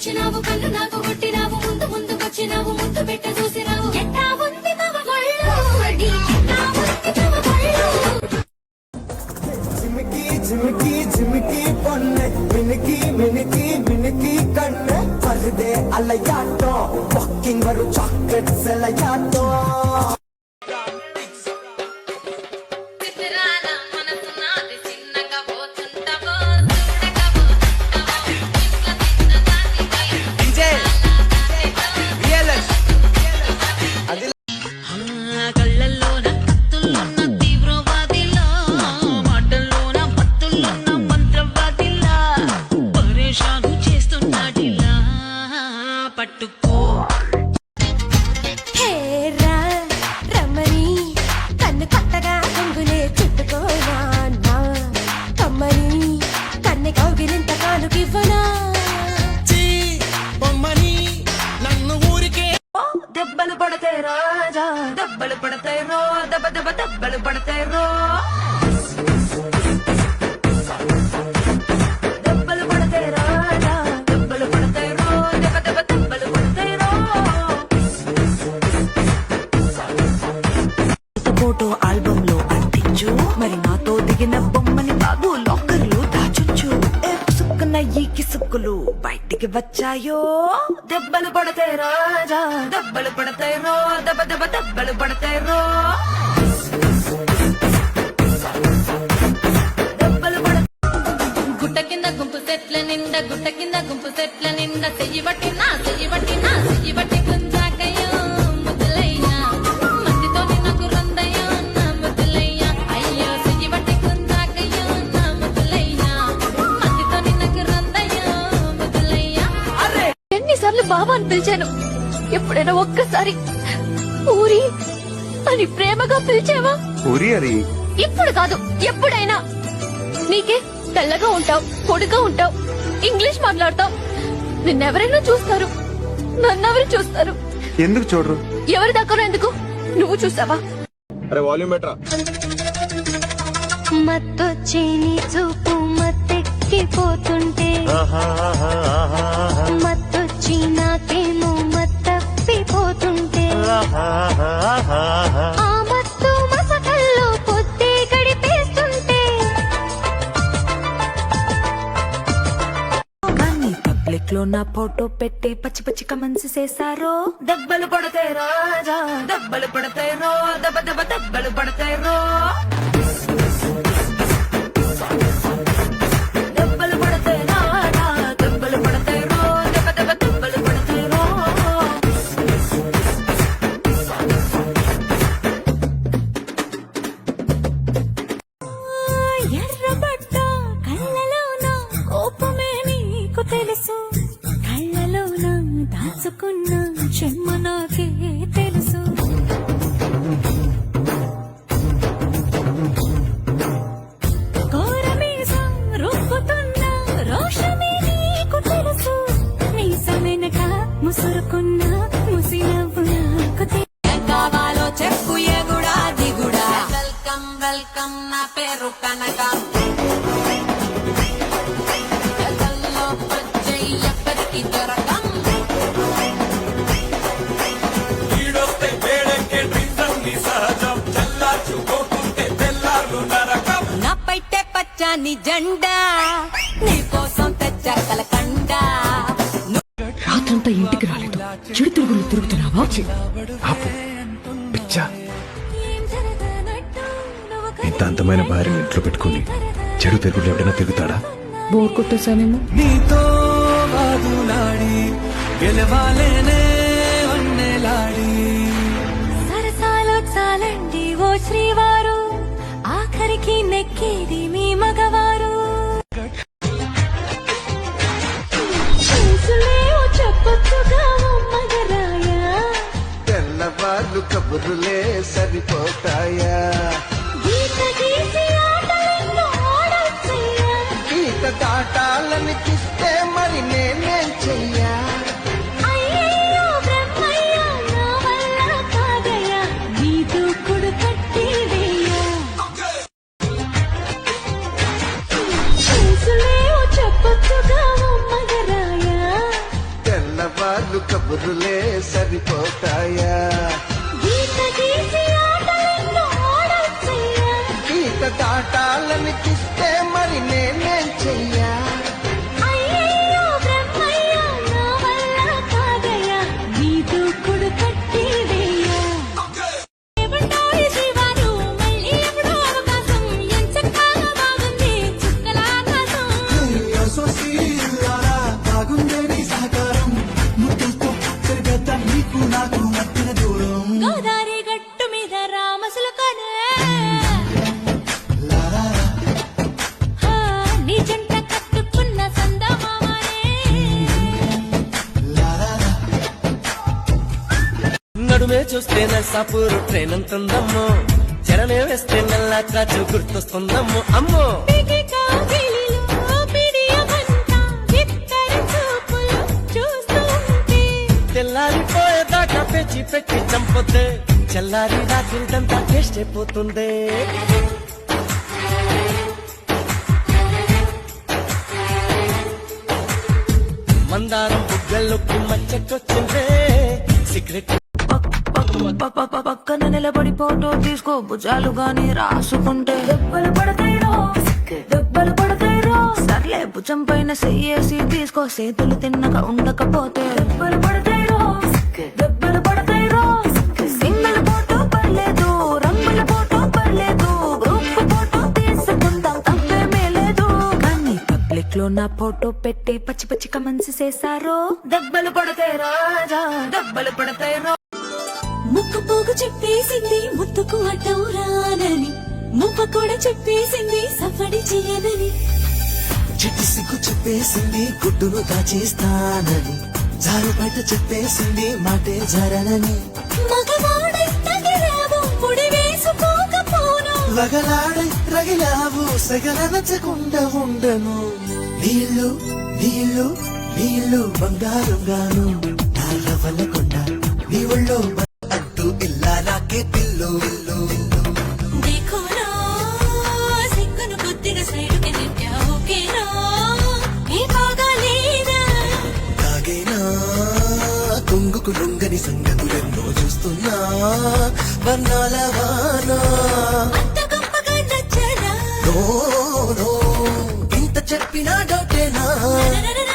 వచ్చినావు కళ్ళు నాకు కొట్టినావు ముందు ముందుకొచ్చినావు ముద్దు పెట్ట చూసినావు ఎట్టా ఉంది తమ గొళ్ళు ఎట్టా ఉంది తమ గొళ్ళు జిమికి జిమికి జిమికి పొన్నే మినికి మినికి మినికి కన్నే పర్దే అలయాటో వాకింగ్ వరు చాక్లెట్ సెలయాటో పట్టుకో హేరా రమణి కన్ను కొత్తగా కొంగులే చుట్టుకోనా కమ్మని కన్నె కౌగిలింత కానుకివ్వనా పొమ్మని నన్ను ఊరికే దెబ్బలు పడతాయి రాజా దెబ్బలు పడతాయి రో దెబ్బ దెబ్బ దెబ్బలు పడతాయి రో దెబ్బలు పడతాయి రాజా దెబ్బలు పడతాయి రో దెబ్బ దెబ్బ దెబ్బలు పడతాయి రో ఫోటో ఆల్బమ్ లో అంటించు మరి నాతో దిగిన బొమ్మని బాబు లాకర్ లో దాచొచ్చు సుక్కున ఈ కిసుక్కులు బయటికి వచ్చాయో దెబ్బలు పడతాయి రాజా దెబ్బలు పడతాయి రో దెబ్బ దెబ్బ దెబ్బలు పడతాయి రో దెబ్బలు పడ గుట్ట కింద గుంపు సెట్ల నిండా గుట్ట కింద గుంపు సెట్ల నిండా చెయ్యి పట్టినా చెయ్యి పట్టినా చెయ్యి పట్టి గుంజాకయ్యో ముద్దులయ్యా మందితో నిన్నకు రందయ్యో నా ముద్దులయ్యా అయ్యో చెయ్యి పట్టి గుంజాకయ్యో నా ముద్దులయ్యా మందితో నిన్నకు రందయ్యో ముద్దులయ్యా ఎన్నిసార్లు బాబా అని పిలిచాను ఎప్పుడైనా ఒక్కసారి ఊరి అని ప్రేమగా పిలిచావా ఊరి అని ఇప్పుడు కాదు ఎప్పుడైనా నీకే తెల్లగా ఉంటావు పొడిగా ఉంటావు ఇంగ్లీష్ మాట్లాడతావు నిన్నెవరైనా చూస్తారు నన్నెవరు చూస్తారు ఎందుకు చూడరు ఎవరి దగ్గర ఎందుకు నువ్వు చూసావా అరే వాల్యూమ్ బెటరా మత్తొచ్చి నీ చూపు మత్తెక్కిపోతుంటే మత్తొచ్చి నాకేమో మత్తప్పిపోతుంటే ఆ మత్తు మసకల్లో పొద్దే గడిపేస్తుంటే కానీ పబ్లిక్ లో నా ఫోటో పెట్టి పచ్చి పచ్చి కమెంట్స్ చేశారో దెబ్బలు పడతాయి రాజా దెబ్బలు పడతాయి రో దెబ్బ దెబ్బ దెబ్బలు పడతాయి రో దెబ్బలు పడతాయి రాజా దెబ్బలు పడతాయి రో దెబ్బ దెబ్బ దెబ్బలు పడతాయి రో ఎర్రబడ్డ కళ్ళలోన కోపమే నీకు తెలుసు కళ్ళలోన దాచుకున్న చెమ్మ నాకే తెలుసు కోరమీసం రుబ్బుతున్న రోషమే నీకు తెలుసు మీసమెనక ముసురుకున్న ముసినవ్వు నాకు కావాలో చెప్పు ఎగుడా దిగుడా వెల్కమ్ వెల్కమ్ నా పేరు కనకం ఎదల్లో పచ్చై ఎప్పటికీ దొరకం ఈడొస్తే వేడెక్కే డ్రింకం నీ సహజం చల్లార్చుకోకుంటే తెల్లార్లు నరకం నా పైటే పచ్చని జెండా నీ కోసం తెచ్చా కలకండ రాత్రంతా ఇంటికి రాలేదు చెడు తిరుగులు తిరుగుతున్నావా ఆపు పిచ్చా ఇంత అందమైన భార్యను ఇంట్లో పెట్టుకుని చెడు తిరుగుడు ఎవడైనా తిరుగుతాడా బోర్ కొట్టేసానేమో నీతో వాదులాడి గెలవాలేనే వన్నెలాడి సరసాలో చాలండి ఓ శ్రీవారు ఆఖరికి నెక్కేది మీ మగవారు చూసులేవో చెప్పొచ్చుగా ఓ మగరాయా తెల్లవాళ్ళు కబుర్లే సరిపోతాయా గీత గీసి ఆటలెన్నో ఆడొచ్చయ్యా గీత దాటాలనిపిస్తే మరి నేనేం చెయ్యా అయ్యయ్యో బ్రహ్మయ్య నా వల్ల కాదయ్యా నీ దూకుడు కట్టి వేయ్యా చూసులేవో చెప్పొచ్చుగా ఓ మగరాయా తెలిసిపోతాయా గీత గీసి ఆటలెన్నో ఆడొచ్చయ్యా. గీత దాటాలనిపిస్తే మరి నేనేం చెయ్యా అయ్యయ్యో బ్రహ్మయ్యా, నా వల్ల కాదయ్యా, నీ దూకుడు కట్టి వేయ్యా. ఏమంటాయి జీవాలు, మళ్ళీ ఎప్పుడో అవకాశం, ఎంచక్కా బాగుంది చుక్కల ఆకాశం. గోదారి గట్టు మీద రామసులకనే నీ జంట కట్టుకున్న సందమామనే. నడుమే చూస్తే నర్సాపూర్ ట్రైన్ అంటుందమ్మో, చరణే వేస్తే నల్ల కాచు గుర్తొస్తుందమ్మో అమ్మో. పిగిగా గిలిలో పిడియమంతా బిత్తర చూపులు చూస్తుంటే. తెల్లారిపోయేదాకా పెంచి పెట్టి చంపొద్దే, చల్లారి రాత్రిదంతా టేస్ట్ అయిపోతుంది. మందారం బుగ్గల్లోకి మచ్చకొచ్చిందే, సిగరెట్ పక్కన నిలబడి ఫోటో తీసుకో, భుజాలు గాని రాసుకుంటే దెబ్బలు పడతాయిరో, దెబ్బలు పడతాయిరో. సర్లే భుజం పైన చెయ్యేసి తీసుకో, చేతులు తిన్నగా ఉండకపోతే దెబ్బలు పడతాయిరో, దెబ్బలు పడతాయిరో. సింగిల్ ఫోటో పర్లేదు, రంగుల ఫోటో పర్లేదు, గ్రూప్ ఫోటో తీసుకుందాం తప్పేమీ లేదు. కానీ పబ్లిక్ లో నా ఫోటో పెట్టి పచ్చి పచ్చి కమెంట్స్ చేశారు, దెబ్బలు పడతాయి రాజా, దెబ్బలు పడతాయిరో. ముక్కు పోగు చెప్పేసింది ముత్తుకు అడ్డం రానని, ముప్ప కూడా చెప్పేసింది సఫడి చేయనని. చెట్టు సిగ్గు చెప్పేసింది గుడ్డును దాచేస్తానని, జారు బయట చెప్పేసింది మాటే జరనని. మగవాడై తగిలావు ముడి వేసుకోకపోను, వగలాడై రగిలావు సగలనచకుండా ఉండను. నీళ్ళు నీళ్ళు నీళ్ళు బంగారంగాను, నాల వల్లకొండ నీ ఒళ్ళో అంటూ ఇల్లా నాకే పిల్లు ఇల్లు ఇల్లు. देखोना సిగ్గును కొద్దిగా సైడుకి నెట్టావు ఓకేనా, ఏ బాగాలేనా. తాగేనా తుంగుకు లొంగని సంగతులెన్నో చూస్తున్నా, వర్ణాల వానా అంత గొప్పగా నచ్చనా, నో నో ఇంత చెప్పినా డౌటేనా. ననననన